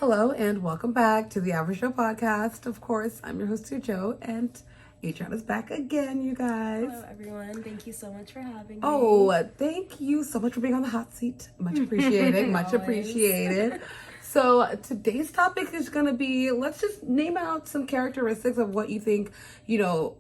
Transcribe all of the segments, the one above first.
Hello and welcome back to the Average Joe podcast. Of course, I'm your host, Joe, and Adrian is back again, you guys. Hello, everyone. Thank you so much for having me. Oh, thank you so much for being on the hot seat. Much appreciated. Much appreciated. So today's topic is going to be, let's just name out some characteristics of what you think,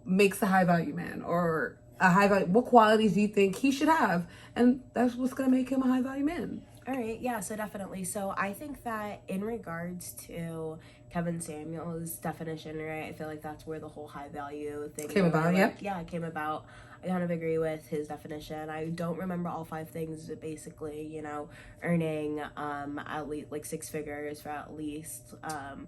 makes a high value man, or a high value, what qualities do you think he should have? And that's what's going to make him a high value man. All right, yeah, so definitely. So I think that in regards to Kevin Samuels' definition, right, I feel like that's where the whole high value thing came about. Yeah, it came about. I kind of agree with his definition. I don't remember all 5 things, but basically, earning at least like 6 figures for at least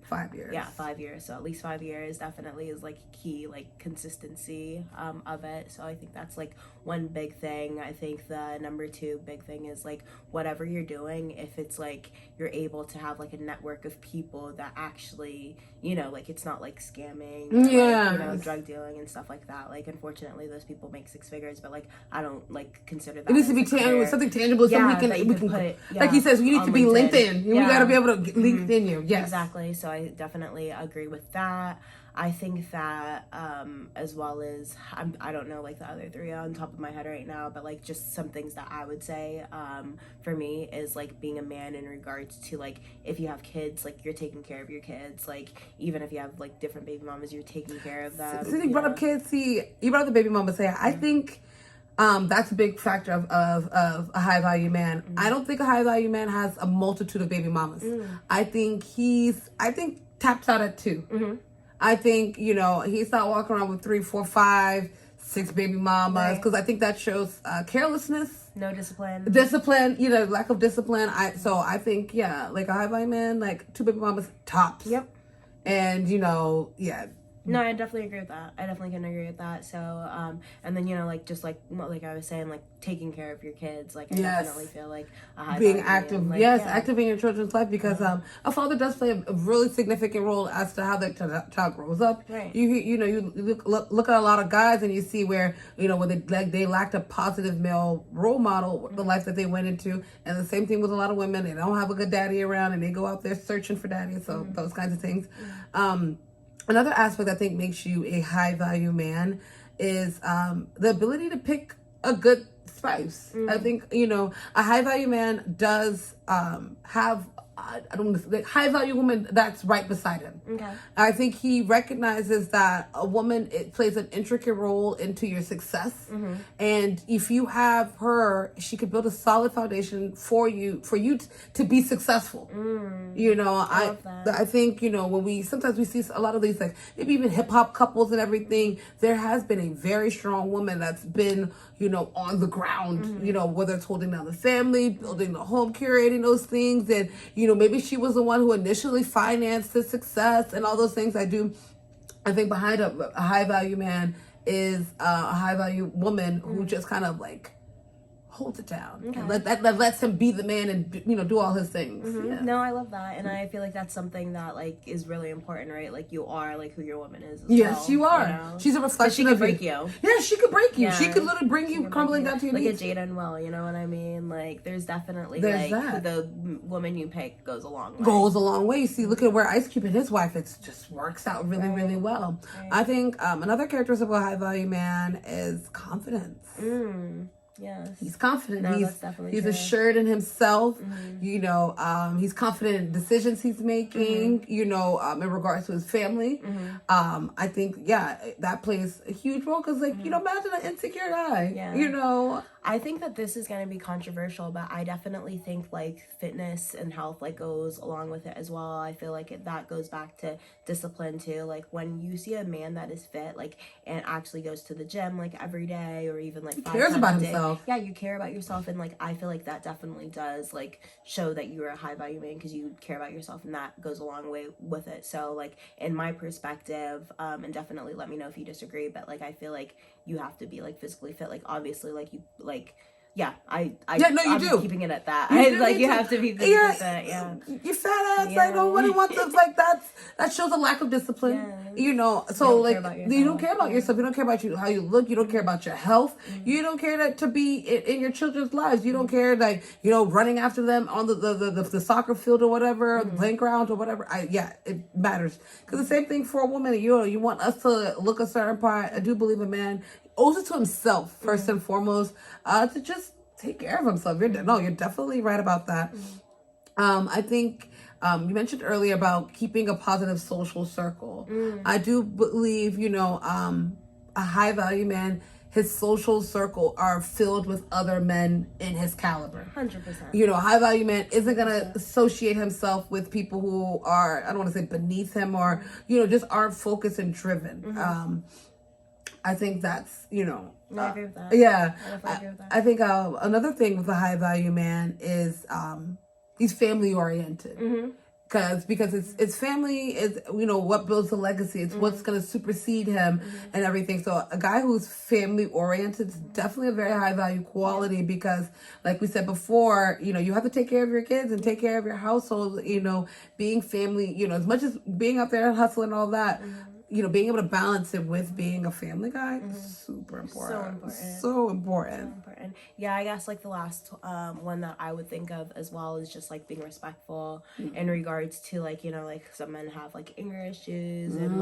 5 years. Yeah, 5 years. So at least 5 years definitely is like key, like consistency of it. So I think that's like one big thing. I think the number 2 big thing is like whatever you're doing, if it's like you're able to have like a network of people that actually, like it's not like scamming, or, like, drug dealing and stuff like that. Like unfortunately those people make 6 figures, but like I don't like consider that. It needs to be tangible, something tangible. Yeah, something we can put, like he says, you need to be LinkedIn. Yeah. We got to be able to LinkedIn you. Yes, exactly. So I definitely agree with that. I think that as well as I don't know like the other 3 on top of my head right now, but like just some things that I would say for me is like being a man in regards to like if you have kids, like you're taking care of your kids, like even if you have like different baby mamas, you're taking care of them. So you brought up kids. You brought up the baby mama. I think that's a big factor of a high value man. I don't think a high value man has a multitude of baby mamas. I think taps out at 2. I think, he's not walking around with 3, 4, 5, 6 baby mamas, because I think that shows carelessness. No discipline. Lack of discipline. I think, like a high value man, like 2 baby mamas tops. Yep. And, No, I definitely agree with that. I definitely can agree with that. So, and then, like, just like I was saying, like, taking care of your kids. Like, I definitely feel like a high being active. Like, active in your children's life, because a father does play a really significant role as to how the child grows up. Right. You look at a lot of guys and you see where, when they lacked a positive male role model, the life that they went into. And the same thing with a lot of women. They don't have a good daddy around and they go out there searching for daddy. So those kinds of things. Another aspect I think makes you a high value man is the ability to pick a good spouse. I think, a high value man does have high value woman that's right beside him. Okay. I think he recognizes that a woman, it plays an intricate role into your success. And if you have her, she could build a solid foundation for you to be successful. I think, when we see a lot of these, like maybe even hip hop couples and everything, there has been a very strong woman that's been, on the ground, whether it's holding down the family, building the home, curating those things. And, maybe she was the one who initially financed his success and all those things. I think behind a high value man is a high value woman who just kind of like holds it down. Okay. And that lets him be the man and do all his things. Yeah. No, I love that, and I feel like that's something that like is really important, right? Like you are like who your woman is. Yes, you are. She's a reflection of you. Break you. Yeah, she could break you. Yeah. She could literally bring you crumbling down to your knees. Like a Jada and Will, you know what I mean? Like there's definitely that. The woman you pick goes a long way. Goes a long way. You see, look at where Ice Cube and his wife, it just works out really, really well. Right. I think another characteristic of a high value man is confidence. Yes. He's confident. No, he's assured in himself. He's confident in decisions he's making, in regards to his family. I think, that plays a huge role because, imagine an insecure guy, I think that this is going to be controversial, but I definitely think, like, fitness and health, like, goes along with it as well. I feel like that goes back to discipline, too. Like, when you see a man that is fit, like, and actually goes to the gym, like, every day or even, like, 5 cares times about a day. himself. Yeah, you care about yourself, and, like, I feel like that definitely does, like, show that you are a high-value man because you care about yourself, and that goes a long way with it. So, like, in my perspective, and definitely let me know if you disagree, but, like, I feel like you have to be, like, physically fit. Like, obviously, like, Yeah, no, you I'm do. keeping it at that. You have to be with that. Yeah. You fat ass. Like nobody wants to. Like that shows a lack of discipline. So you don't care about yourself. You don't care about how you look. You don't care about your health. You don't care to be in your children's lives. You don't care running after them on the soccer field or whatever, or the playground or whatever. It matters because the same thing for a woman. You want us to look a certain part. I do believe a man owes it to himself first and foremost to just take care of himself. You're definitely right about that. I think you mentioned earlier about keeping a positive social circle. I do believe a high value man, his social circle are filled with other men in his caliber. 100%. A high value man isn't gonna associate himself with people who are, I don't want to say beneath him, or just aren't focused and driven. I think that's, I agree with that. Yeah. I agree with that. I think another thing with a high value man is he's family oriented. Because it's family is what builds the legacy. It's what's gonna supersede him and everything. So a guy who's family oriented is definitely a very high value quality because, like we said before, you have to take care of your kids and take care of your household. Being family, as much as being out there and hustling and all that. Being able to balance it with being a family guy is super important. So important. Yeah, I guess like the last one that I would think of as well is just like being respectful in regards to like some men have like anger issues and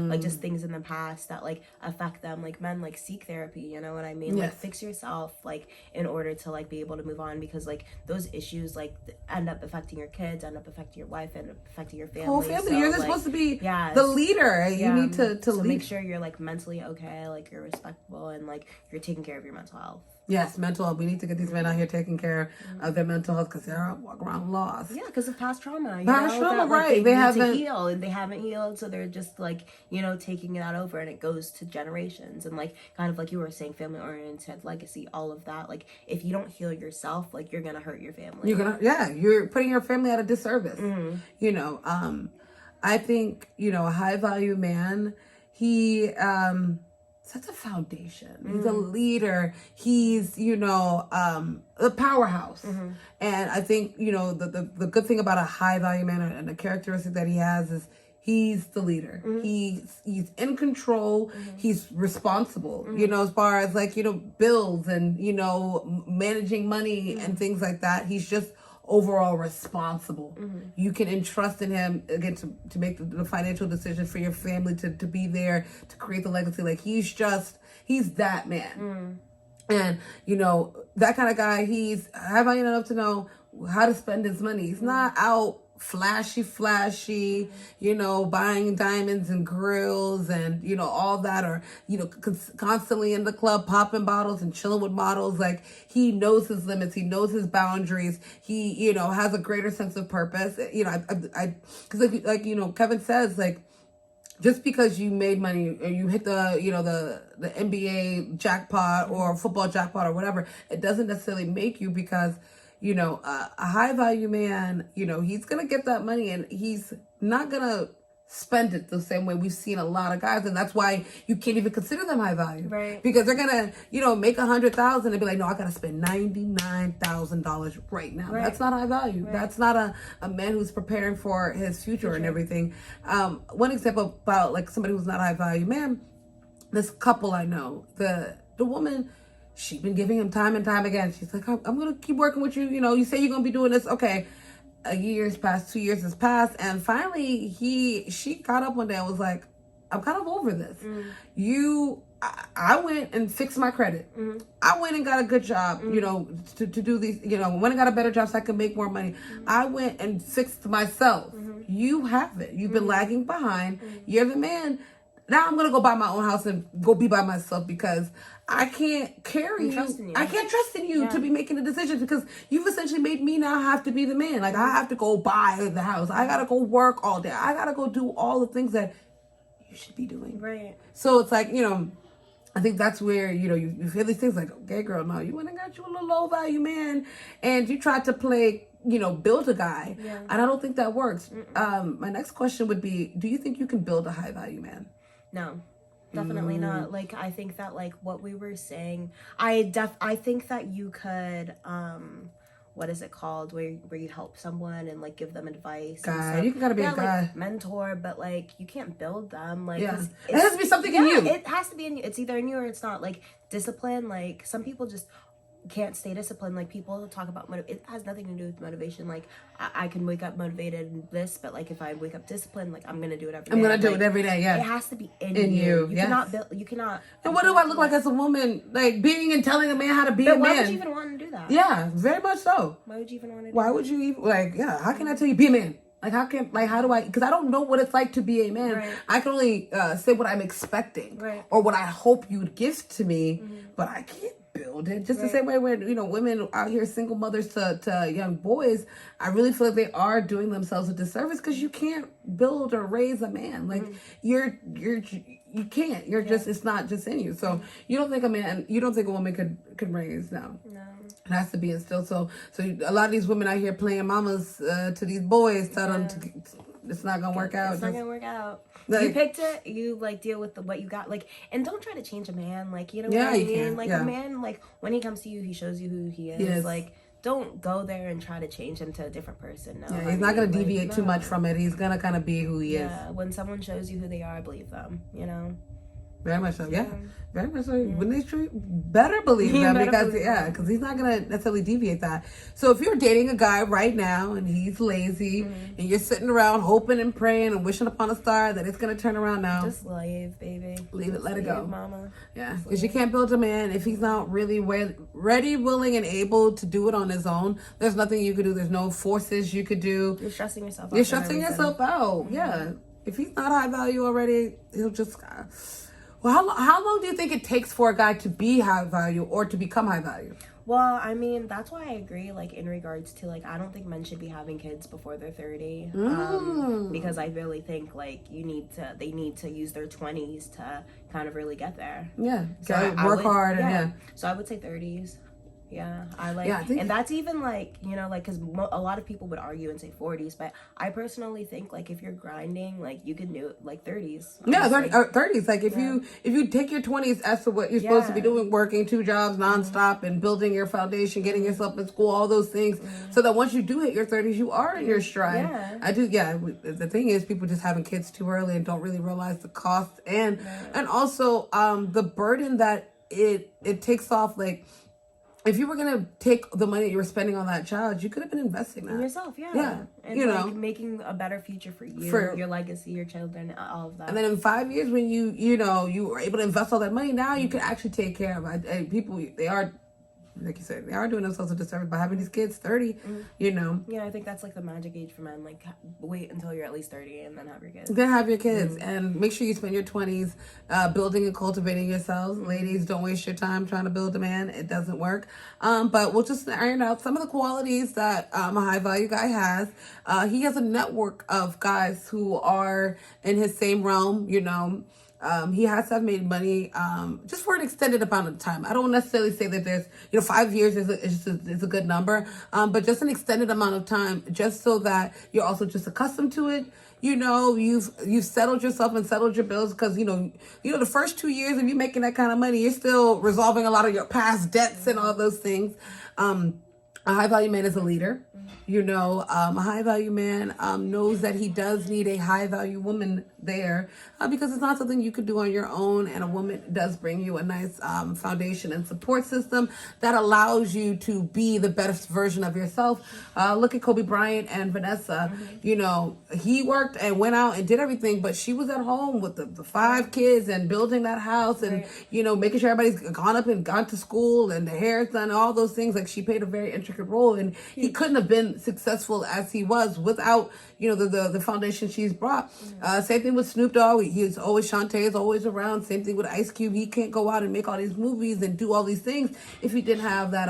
like just things in the past that like affect them. Like men like seek therapy, you know what I mean? Yes. Like fix yourself like in order to like be able to move on because like those issues like end up affecting your kids, end up affecting your wife, end up affecting your family. Whole family. So, You're supposed to be the leader. You need to lead. Make sure you're like mentally okay, like you're respectable and like you're taking care of your mental health. Yes, mental health. We need to get these men out here taking care of their mental health because they're walking around lost. Yeah, because of past trauma. Right. They haven't healed and they haven't healed, so they're just like taking that over, and it goes to generations and like kind of like you were saying, family oriented legacy, all of that. Like if you don't heal yourself, like you're gonna hurt your family. You're putting your family at a disservice. I think a high value man, he sets a foundation. He's a leader. He's a powerhouse. And I think the good thing about a high value man and the characteristic that he has is he's the leader. He's in control. He's responsible. As far as like bills and managing money and things like that. He's just overall responsible. You can entrust in him again to make the financial decisions for your family, to be there to create the legacy. Like he's that man. And that kind of guy, he's high value enough to know how to spend his money. He's not out flashy, buying diamonds and grills and, all that, or, constantly in the club, popping bottles and chilling with models. Like he knows his limits. He knows his boundaries. He, has a greater sense of purpose. Cause like Kevin says, like, just because you made money or you hit the NBA jackpot or football jackpot or whatever, it doesn't necessarily make you, because a high value man, he's going to get that money and he's not going to spend it the same way we've seen a lot of guys. And that's why you can't even consider them high value. Right. Because they're going to, make $100,000 and be like, no, I got to spend $99,000 right now. Right. That's not high value. Right. That's not a man who's preparing for his future and everything. One example about like somebody who's not a high value man, this couple I know, the woman, she's been giving him time and time again. She's like, I'm going to keep working with you. You say you're going to be doing this. Okay. A year's passed, 2 years has passed. And finally, she got up one day and was like, I'm kind of over this. I went and fixed my credit. I went and got a good job, to do these, went and got a better job so I could make more money. I went and fixed myself. You haven't. You've been lagging behind. You're the man. Now I'm going to go buy my own house and go be by myself because I can't carry you. I can't trust in you to be making the decisions because you've essentially made me now have to be the man. Like I have to go buy the house. I got to go work all day. I got to go do all the things that you should be doing. Right. So it's like, I think that's where, you feel these things like, okay, girl, no, you went and got you a little low value man and you tried to play, build a guy. Yeah. And I don't think that works. My next question would be, do you think you can build a high value man? No. definitely not. Like, I think that, like, what we were saying, I think that you could, what is it called, where you help someone and, like, give them advice and Guy, stuff. you gotta be a guy. Like, mentor, but, like, you can't build them. Like, yeah, it has to be something in you. It has to be in you. It's either in you or it's not. Like, discipline, like, some people just can't stay disciplined. Like, people talk about it has nothing to do with motivation. Like, I can wake up motivated and this, but, like, if I wake up disciplined, like, I'm gonna do it every day. I'm gonna do it every day. Yeah, it has to be in you. You yes. cannot build. You cannot. And what do I look like as a woman? Like, being and telling a man how to be a man. Why would you even want to do that? Yeah, very much so. Why would you even want to do Why would you even, like, yeah, how can I tell you be a man? Like, how do I, because I don't know what it's like to be a man. Right. I can only say what I'm expecting. Right. Or what I hope you'd give to me, but I can't build it. Just the same way when, women out here, single mothers to young boys, I really feel like they are doing themselves a disservice because you can't build or raise a man. Like, you can't. You're just, it's not just in you. So you don't think a woman could raise? No. It has to be instilled. So a lot of these women out here playing mamas to these boys, tell them it's not gonna work out. It's not gonna work out. Like, you picked it. You, like, deal with what you got. Like, and don't try to change a man. Like, you know what I mean? Can. Like, a man, like, when he comes to you, he shows you who he is. Yes. Like, don't go there and try to change him to a different person. No, he's not gonna deviate too much from it. He's gonna kind of be who he is. Yeah, when someone shows you who they are, believe them. You know. Very much so, yeah. Very much so. When they treat, better believe them because he's not gonna necessarily deviate that. So if you're dating a guy right now and he's lazy and you're sitting around hoping and praying and wishing upon a star that it's gonna turn around now, just leave, baby. Leave it, let it go, mama. Yeah, because you can't build a man if he's not really ready, willing, and able to do it on his own. There's nothing you could do. There's no forces you could do. You're stressing yourself out. You're stressing yourself out. Yeah. If he's not high value already, he'll just. Well, how long do you think it takes for a guy to be high value or to become high value? Well, I mean, that's why I agree, like, in regards to, like, I don't think men should be having kids before they're 30. Because I really think, like, they need to use their 20s to kind of really get there. Yeah. Work hard. And So I would say 30s. Yeah, I think, and that's even, like, like, because a lot of people would argue and say 40s, but I personally think, like, if you're grinding, like, you can do it, like, 30s. Honestly. Yeah, 30s. Like, if you take your 20s as to what you're supposed to be doing, working 2 jobs nonstop and building your foundation, getting yourself in school, all those things, so that once you do hit your 30s, you are in your stride. Yeah. I do. Yeah. The thing is, people just having kids too early and don't really realize the cost and also the burden that it takes off, like. If you were gonna take the money you were spending on that child, you could have been investing that in yourself, and making a better future for you, your legacy, your children, all of that. And then in 5 years, when you were able to invest all that money, now you can actually take care of it. People, they are. Like you said, they are doing themselves a disservice by having these kids 30, Yeah, I think that's, like, the magic age for men. Like, wait until you're at least 30 and then have your kids. Then have your kids. And make sure you spend your 20s building and cultivating yourselves. Ladies, don't waste your time trying to build a man. It doesn't work. But we'll just iron out some of the qualities that a high-value guy has. He has a network of guys who are in his same realm, he has to have made money just for an extended amount of time. I don't necessarily say that there's, 5 years is a good number, but just an extended amount of time, just so that you're also just accustomed to it. You've settled yourself and settled your bills because, the first 2 years of you making that kind of money, you're still resolving a lot of your past debts and all those things. A high value man is a leader. A high value man knows that he does need a high value woman there because it's not something you could do on your own. And a woman does bring you a nice foundation and support system that allows you to be the best version of yourself. Look at Kobe Bryant and Vanessa. He worked and went out and did everything, but she was at home with the 5 kids and building that house and, making sure everybody's gone up and gone to school and the hair's done, all those things. Like, she played a very intricate role, and he couldn't have been successful as he was without the foundation she's brought. Same thing with Snoop Dogg. Shantae is always around. Same thing with Ice Cube. He can't go out and make all these movies and do all these things if he didn't have that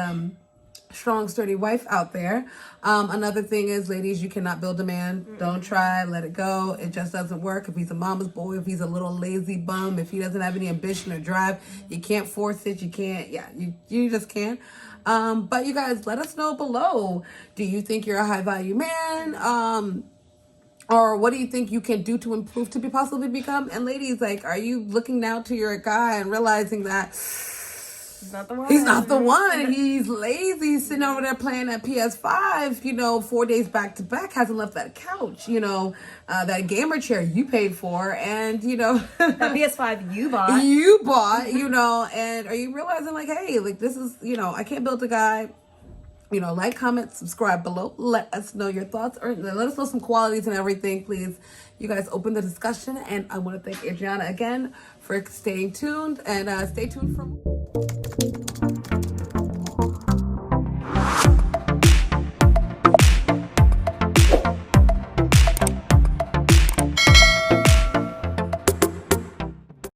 strong, sturdy wife out there. Another thing is, ladies, you cannot build a man. Don't try. Let it go. It just doesn't work. If he's a mama's boy, if he's a little lazy bum, if he doesn't have any ambition or drive, you can't force it. You can't. Yeah, you just can't. But you guys, let us know below. Do you think you're a high value man? Or what do you think you can do to improve to be possibly become? And ladies, like, are you looking now to your guy and realizing that He's not the one. he's not the one? He's lazy, sitting over there playing that PS5, 4 days back to back, hasn't left that couch, that gamer chair you paid for, and, That PS5 you bought. you bought, and are you realizing, like, hey, like, this is, I can't build a guy. Like, comment, subscribe below. Let us know your thoughts, or let us know some qualities and everything, please. You guys open the discussion, and I want to thank Adriana again for staying tuned, and stay tuned for more.